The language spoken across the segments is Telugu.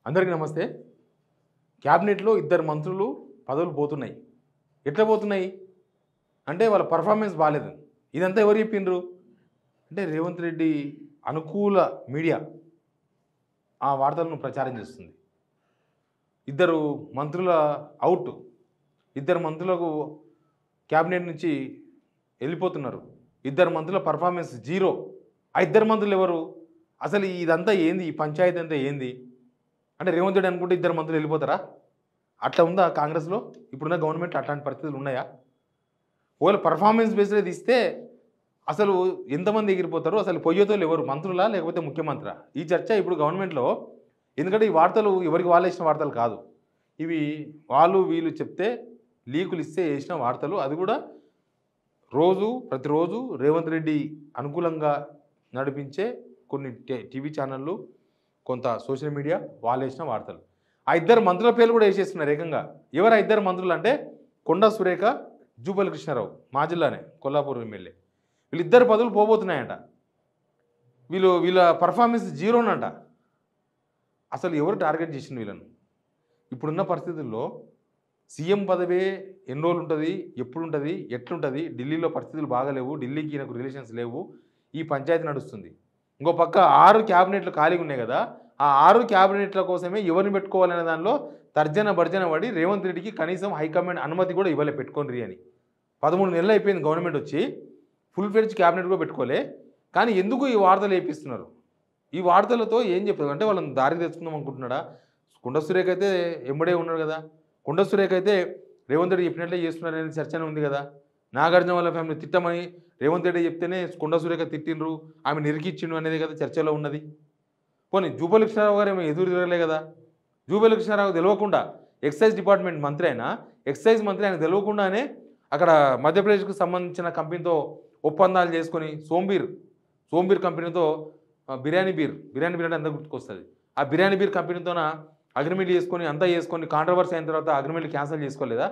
అందరికీ నమస్తే. క్యాబినెట్‌లో ఇద్దరు మంత్రులు పదవులు పోతున్నాయి. ఎట్లా పోతున్నాయి? అంటే వాళ్ళ పెర్ఫార్మెన్స్ బాలేదు. ఇదంతా ఎవరు చెప్పిండ్రు? అంటే రేవంత్ రెడ్డి అనుకూల మీడియా ఆ వార్తలను ప్రచారం చేస్తుంది. ఇద్దరు మంత్రుల ఔట్. ఇద్దరు మంత్రులకు క్యాబినెట్ నుంచి వెళ్ళిపోతున్నారు. ఇద్దరు మంత్రుల పెర్ఫార్మెన్స్ జీరో. ఆ ఇద్దరు మంత్రులు ఎవరు? అసలు ఇదంతా ఏంది? ఈ పంచాయతీ అంతా ఏంది? అంటే రేవంత్ రెడ్డి అనుకుంటే ఇద్దరు మంత్రులు వెళ్ళిపోతారా? అట్లా ఉందా కాంగ్రెస్‌లో? ఇప్పుడున్న గవర్నమెంట్ అట్లాంటి పరిస్థితులు ఉన్నాయా? ఒకవేళ పెర్ఫార్మెన్స్ బేస్డ్ ఇస్తే అసలు ఎంతమంది ఎగిరిపోతారు? అసలు పొయ్యేతోళ్ళు ఎవరు? మంత్రులా? లేకపోతే ముఖ్యమంత్రా? ఈ చర్చ ఇప్పుడు గవర్నమెంట్‌లో. ఎందుకంటే ఈ వార్తలు ఎవరికి వాళ్ళే ఇచ్చిన వార్తలు కాదు. ఇవి వాళ్ళు వీళ్ళు చెప్తే లీకులు ఇస్తే చేసిన వార్తలు. అది కూడా ప్రతిరోజు రేవంత్ రెడ్డి అనుకూలంగా నడిపించే కొన్ని టీవీ ఛానళ్ళు, కొంత సోషల్ మీడియా వాళ్ళేసిన వార్తలు. ఆ ఇద్దరు మంత్రుల పేర్లు కూడా వేసేస్తున్నారు ఏకంగా. ఎవరు ఆ ఇద్దరు మంత్రులు అంటే కొండా సురేఖ, జూపల్లి కృష్ణారావు, మా జిల్లానే కొల్లాపూర్ ఎమ్మెల్యే. వీళ్ళిద్దరు పదవులు పోబోతున్నాయంట. వీళ్ళ పర్ఫార్మెన్స్ జీరోనంట. అసలు ఎవరు టార్గెట్ చేసింది వీళ్ళను? ఇప్పుడున్న పరిస్థితుల్లో సీఎం పదవే ఎన్ని రోజులు ఉంటుంది, ఎప్పుడుంటుంది, ఎట్లుంటుంది? ఢిల్లీలో పరిస్థితులు బాగాలేవు, ఢిల్లీకి నాకు రిలేషన్స్ లేవు, ఈ పంచాయతీ నడుస్తుంది. ఇంకో పక్క 6 క్యాబినెట్లు ఖాళీగా ఉన్నాయి కదా, ఆ 6 క్యాబినెట్ల కోసమే ఎవరిని పెట్టుకోవాలనే దానిలో తర్జన భర్జన పడి రేవంత్ రెడ్డికి కనీసం హైకమాండ్ అనుమతి కూడా ఇవ్వలే పెట్టుకోండి అని. 13 నెలలు అయిపోయింది గవర్నమెంట్ వచ్చి, ఫుల్ ఫ్లెడ్జ్ క్యాబినెట్ కూడా పెట్టుకోలే. కానీ ఎందుకు ఈ వార్తలు వేపిస్తున్నారు? ఈ వార్తలతో ఏం చెప్పారు అంటే వాళ్ళని దారికి తెచ్చుకుందాం అనుకుంటున్నాడా? కొండ సురేఖ అయితే ఎంబడే ఉన్నాడు కదా. కొండ సురేఖ అయితే రేవంత్ రెడ్డి చెప్పినట్లే చేస్తున్నారనే చర్చనే ఉంది కదా. నాగార్జున వాళ్ళ ఫ్యామిలీ తిట్టమని రేవంత్ రెడ్డి చెప్తేనే కొండ సురేఖ తిట్టిండ్రు, ఆమె నిరికిచ్చిండు అనేది కదా చర్చలో ఉన్నది. పోనీ జూపల్లి కృష్ణారావు గారు ఏమో ఎదురు తిరగలే కదా. జూపల్లి కృష్ణారావు తెలియకుండా ఎక్సైజ్ డిపార్ట్మెంట్ మంత్రి అయినా, ఎక్సైజ్ మంత్రి ఆయన తెలియకుండానే అక్కడ మధ్యప్రదేశ్కు సంబంధించిన కంపెనీతో ఒప్పందాలు చేసుకొని సోంబీర్ కంపెనీతో బిర్యానీ బీర్ అంటే అంతా గుర్తుకొస్తుంది. ఆ బిర్యానీ బీర్ కంపెనీతోన అగ్రిమెంట్ చేసుకొని అంతా చేసుకొని కాంట్రవర్సీ అయిన తర్వాత అగ్రిమెంట్ క్యాన్సిల్ చేసుకోలేదా?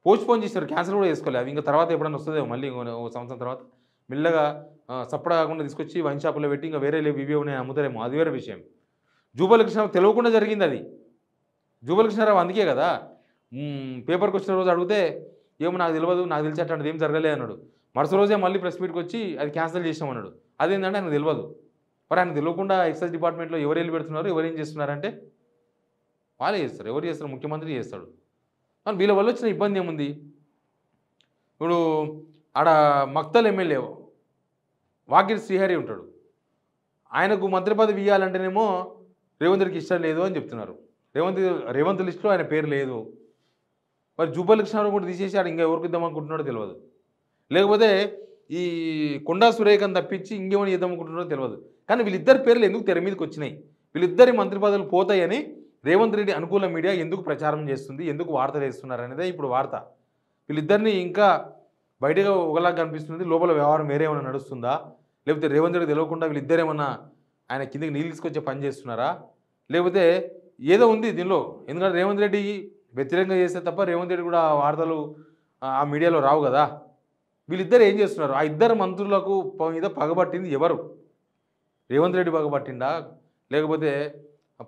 పోస్ట్‌పోన్ చేశారు, క్యాన్సిల్ కూడా చేసుకోలేదు. అవి ఇంకా తర్వాత ఎప్పుడైనా వస్తుందేమో మళ్ళీ ఓ సంవత్సరం తర్వాత మెల్లగా సప్పడా కాకుండా తీసుకొచ్చి వైన్ షాపులో పెట్టి ఇంకా వేరే ఇవే ఉన్నాయి అమ్ముతారేమో, అది వేరే విషయం. జూపల్లి కృష్ణారావు తెలియకుండా జరిగింది అది. జూపల్లి కృష్ణారావు అందుకే కదా పేపర్కి వచ్చిన రోజు అడిగితే ఏమో నాకు తెలియదు, నాకు తెలిసి అట్లాంటిది ఏం జరగలేదు అన్నాడు. మరుసటి రోజే మళ్ళీ ప్రెస్ మీట్కి వచ్చి అది క్యాన్సిల్ చేసామన్నాడు. అదేంటంటే ఆయనకు తెలియదు. మరి ఆయనకు తెలియకుండా ఎక్సైజ్ డిపార్ట్మెంట్లో ఎవరు వెళ్ళి పెడుతున్నారు, ఎవరు ఏం చేస్తున్నారంటే వాళ్ళే చేస్తారు. ఎవరు చేస్తారు? ముఖ్యమంత్రి చేస్తాడు. కానీ వీళ్ళ వల్ల వచ్చిన ఇబ్బంది ఏముంది? ఇప్పుడు ఆడ మక్తల్ ఎమ్మెల్యే వాకిటి శ్రీహరి ఉంటాడు. ఆయనకు మంత్రి పదవి ఇవ్వాలంటేనేమో రేవంత్ రెడ్డికి ఇష్టం లేదు అని చెప్తున్నారు. రేవంత్ లిస్టులో ఆయన పేరు లేదు. మరి జూపల్లి కృష్ణారావు కూడా తీసేసి ఆడ ఇంకా ఎవరికి ఇద్దాం అనుకుంటున్నాడో తెలియదు. లేకపోతే ఈ కొండా సురేఖను తప్పించి ఇంకేమని చేద్దాం అనుకుంటున్నాడో తెలియదు. కానీ వీళ్ళిద్దరి పేర్లు ఎందుకు తెర మీదకి వచ్చినాయి? వీళ్ళిద్దరి మంత్రి పదవులు పోతాయని రేవంత్ రెడ్డి అనుకూల మీడియా ఎందుకు ప్రచారం చేస్తుంది, ఎందుకు వార్తలు వేస్తున్నారు అనేదే ఇప్పుడు వార్త. వీళ్ళిద్దరిని ఇంకా బయటగా ఒకలాగా కనిపిస్తుంది, లోపల వ్యవహారం వేరే ఏమైనా నడుస్తుందా? లేకపోతే రేవంత్ రెడ్డి తెలియకుండా వీళ్ళిద్దరు ఏమన్నా ఆయన కిందకి నీళ్ళు తీసుకొచ్చే పని చేస్తున్నారా? లేకపోతే ఏదో ఉంది దీనిలో. ఎందుకంటే రేవంత్ రెడ్డి వ్యతిరేకంగా చేస్తే తప్ప రేవంత్ రెడ్డి కూడా వార్తలు ఆ మీడియాలో రావు కదా. వీళ్ళిద్దరు ఏం చేస్తున్నారు? ఆ ఇద్దరు మంత్రులకు మీద పగబట్టింది ఎవరు? రేవంత్ రెడ్డి పగబట్టిండా, లేకపోతే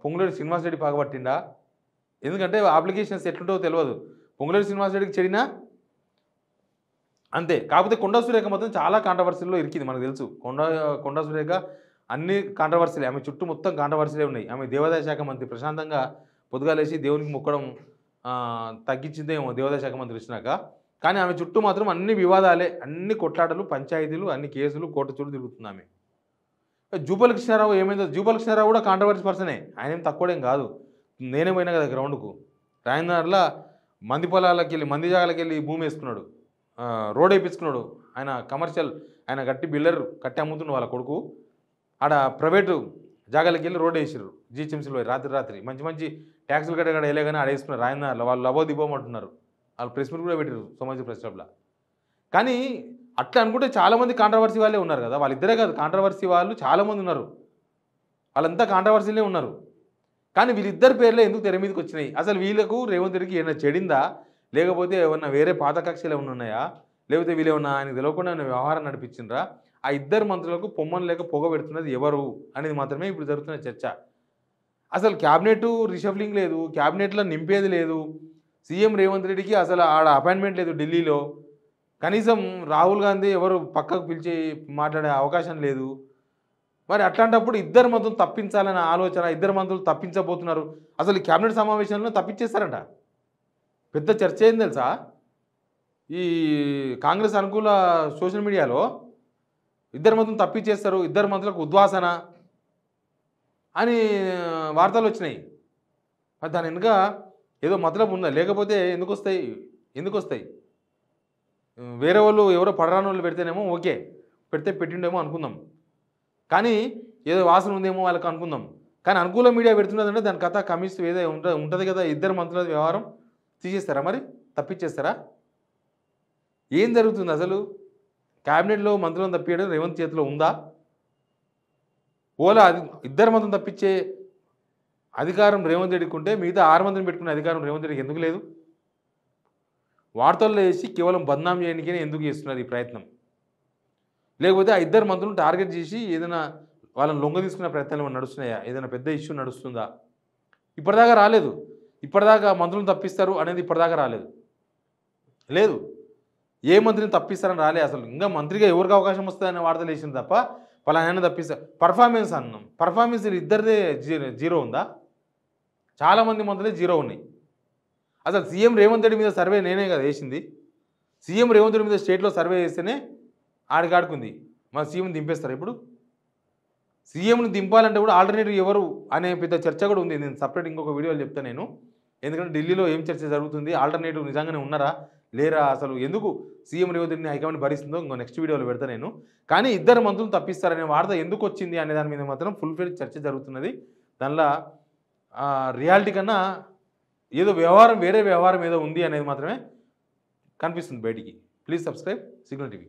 పొంగులేటి శ్రీనివాసరెడ్డి పగబట్టిండా? ఎందుకంటే అప్లికేషన్స్ ఎట్లుంటో తెలియదు. పొంగులేటి శ్రీనివాసరెడ్డికి చెడినా అంతే. కాకపోతే కొండా సురేఖ మాత్రం చాలా కాంట్రవర్సీల్లో ఇరికింది, మనకు తెలుసు. కొండా సురేఖ అన్ని కాంట్రవర్సీలే. ఆమె చుట్టూ మొత్తం కాంట్రవర్సీలే ఉన్నాయి. ఆమె దేవాదాయ శాఖ మంత్రి. ప్రశాంతంగా పొద్దుగాలేసి దేవునికి మొక్కడం తగ్గించిందేమో దేవాదాయ శాఖ మంత్రి వచ్చినాక. కానీ ఆమె చుట్టూ మాత్రం అన్ని వివాదాలే, అన్ని కొట్లాటలు, పంచాయతీలు, అన్ని కేసులు, కోర్టు చుట్టూ తిరుగుతుంది ఆమె. జూపల్లి కృష్ణారావు ఏమైందో? జూపల్లి కృష్ణారావు కూడా కాంట్రవర్సీ పర్సనే. ఆయన ఏం తక్కువడేం కాదు. నేనే పోయినా కదా గ్రౌండ్కు. రాయనగర్లో మంది పొలాలకు వెళ్ళి, మంది జాగాలకు వెళ్ళి భూమి వేసుకున్నాడు, రోడ్ వేయించుకున్నాడు. ఆయన కమర్షియల్, ఆయన గట్టి బిల్డర్ కట్టి అమ్ముతున్నాడు వాళ్ళ కొడుకు. ఆడ ప్రైవేటు జాగాలకు వెళ్ళి రోడ్ వేసారు జీహెచ్ఎంసీలో రాత్రి మంచి మంచి ట్యాక్సులు కట్టగాడ వెళ్ళగానే ఆడ వేసుకున్నారు. రాయనగర్లో వాళ్ళు లబో దిబోమంటున్నారు. వాళ్ళు ప్రెస్ మీట్ కూడా పెట్టారు సోమాజీ ప్రెస్ క్లబ్లో. కానీ అట్లా అనుకుంటే చాలామంది కాంట్రవర్సీ వాళ్ళే ఉన్నారు కదా. వాళ్ళిద్దరే కాదు, కాంట్రవర్సీ వాళ్ళు చాలామంది ఉన్నారు. వాళ్ళంతా కాంట్రవర్సీలే ఉన్నారు. కానీ వీళ్ళిద్దరి పేర్లే ఎందుకు తెర మీదకి వచ్చినాయి? అసలు వీళ్ళకు రేవంత్ రెడ్డికి ఏమైనా చెడిందా, లేకపోతే ఏమన్నా వేరే పాత కక్షలు ఏమైనా ఉన్నాయా, లేకపోతే వీళ్ళు ఏమన్నా ఆయనకు తెలియకుండా ఏమైనా వ్యవహారం నడిపించిండ్రా? ఆ ఇద్దరు మంత్రులకు పొమ్మను లేక పొగ పెడుతున్నది ఎవరు అనేది మాత్రమే ఇప్పుడు జరుగుతున్న చర్చ. అసలు క్యాబినెట్ రిషఫ్లింగ్ లేదు, క్యాబినెట్లో నింపేది లేదు. సీఎం రేవంత్ రెడ్డికి అసలు ఆడ అపాయింట్మెంట్ లేదు ఢిల్లీలో. కనీసం రాహుల్ గాంధీ ఎవరు పక్కకు పిలిచి మాట్లాడే అవకాశం లేదు. మరి అట్లాంటప్పుడు ఇద్దరు మంత్రులు తప్పించాలనే ఆలోచన, ఇద్దరు మంత్రులు తప్పించబోతున్నారు. అసలు ఈ క్యాబినెట్ సమావేశంలో తప్పించేస్తారంట. పెద్ద చర్చ ఏం తెలుసా? ఈ కాంగ్రెస్ అనుకూల సోషల్ మీడియాలో ఇద్దరు మంత్రులు తప్పించేస్తారు, ఇద్దరు మంత్రులకు ఉద్వాసన అని వార్తలు వచ్చినాయి. మరి దాని వెనుక ఏదో మతలబు ఉందా? లేకపోతే ఎందుకు వస్తాయి? వేరే వాళ్ళు ఎవరో పడరాని వాళ్ళు పెడితేనేమో ఓకే, పెడితే పెట్టిండేమో అనుకుందాం. కానీ ఏదో వాసన ఉందేమో వాళ్ళకి అనుకుందాం. కానీ అనుకూల మీడియా పెడుతున్నదంటే దాని కథ కమిస్ట్ ఏదో ఉంటుంది కదా. ఇద్దరు మంత్రుల వ్యవహారం తీసేస్తారా? మరి తప్పించేస్తారా? ఏం జరుగుతుంది అసలు? క్యాబినెట్లో మంత్రులను తప్పియడం రేవంత్ చేతిలో ఉందా? ఓలా అది ఇద్దరు మంత్రులను తప్పించే అధికారం రేవంత్ రెడ్డికి ఉంటే మిగతా 6 మందిని పెట్టుకునే అధికారం రేవంత్ రెడ్డికి ఎందుకు లేదు? వార్తల్లో వేసి కేవలం బద్నాం చేయడానికే ఎందుకు చేస్తున్నారు ఈ ప్రయత్నం? లేకపోతే ఆ ఇద్దరు మంత్రులను టార్గెట్ చేసి ఏదైనా వాళ్ళని లొంగ తీసుకునే ప్రయత్నాలు ఏమైనా నడుస్తున్నాయా? ఏదైనా పెద్ద ఇష్యూ నడుస్తుందా? ఇప్పటిదాకా రాలేదు. ఇప్పటిదాకా మంత్రులను తప్పిస్తారు అనేది ఇప్పటిదాకా రాలేదు. లేదు, ఏ మంత్రిని తప్పిస్తారని రాలే. అసలు ఇంకా మంత్రిగా ఎవరికి అవకాశం వస్తుందనే వార్తలు వేసింది తప్ప పలానా తప్పిస్తారు. పర్ఫార్మెన్స్ అన్నాం. పర్ఫార్మెన్స్ ఇద్దరిదే జీరో ఉందా? చాలామంది మంత్రులే జీరో ఉన్నాయి. అసలు సీఎం రేవంత్ రెడ్డి మీద సర్వే నేనే కదా వేసింది. సీఎం రేవంత్ రెడ్డి మీద స్టేట్లో సర్వే చేస్తేనే ఆడికాడుకుంది. మన సీఎంని దింపేస్తారు. ఇప్పుడు సీఎంని దింపాలంటే కూడా ఆల్టర్నేటివ్ ఎవరు అనే పెద్ద చర్చ కూడా ఉంది. నేను సపరేట్ ఇంకొక వీడియోలో చెప్తాను నేను. ఎందుకంటే ఢిల్లీలో ఏం చర్చ జరుగుతుంది, ఆల్టర్నేటివ్ నిజంగానే ఉన్నారా లేరా, అసలు ఎందుకు సీఎం రేవంత్ రెడ్డిని హైకమాండ్ భరిస్తుందో ఇంకో నెక్స్ట్ వీడియోలో పెడతా నేను. కానీ ఇద్దరు మంత్రులు తప్పిస్తారనే వార్త ఎందుకు వచ్చింది అనే దాని మీద మాత్రం ఫుల్ ఫెయిల్ చర్చ జరుగుతున్నది. దానిలో రియాలిటీ కన్నా ఏదో వ్యవహారం వేరే వ్యవహారం ఏదో ఉంది అనేది మాత్రమే కనిపిస్తుంది బయటికి. Please subscribe signal TV.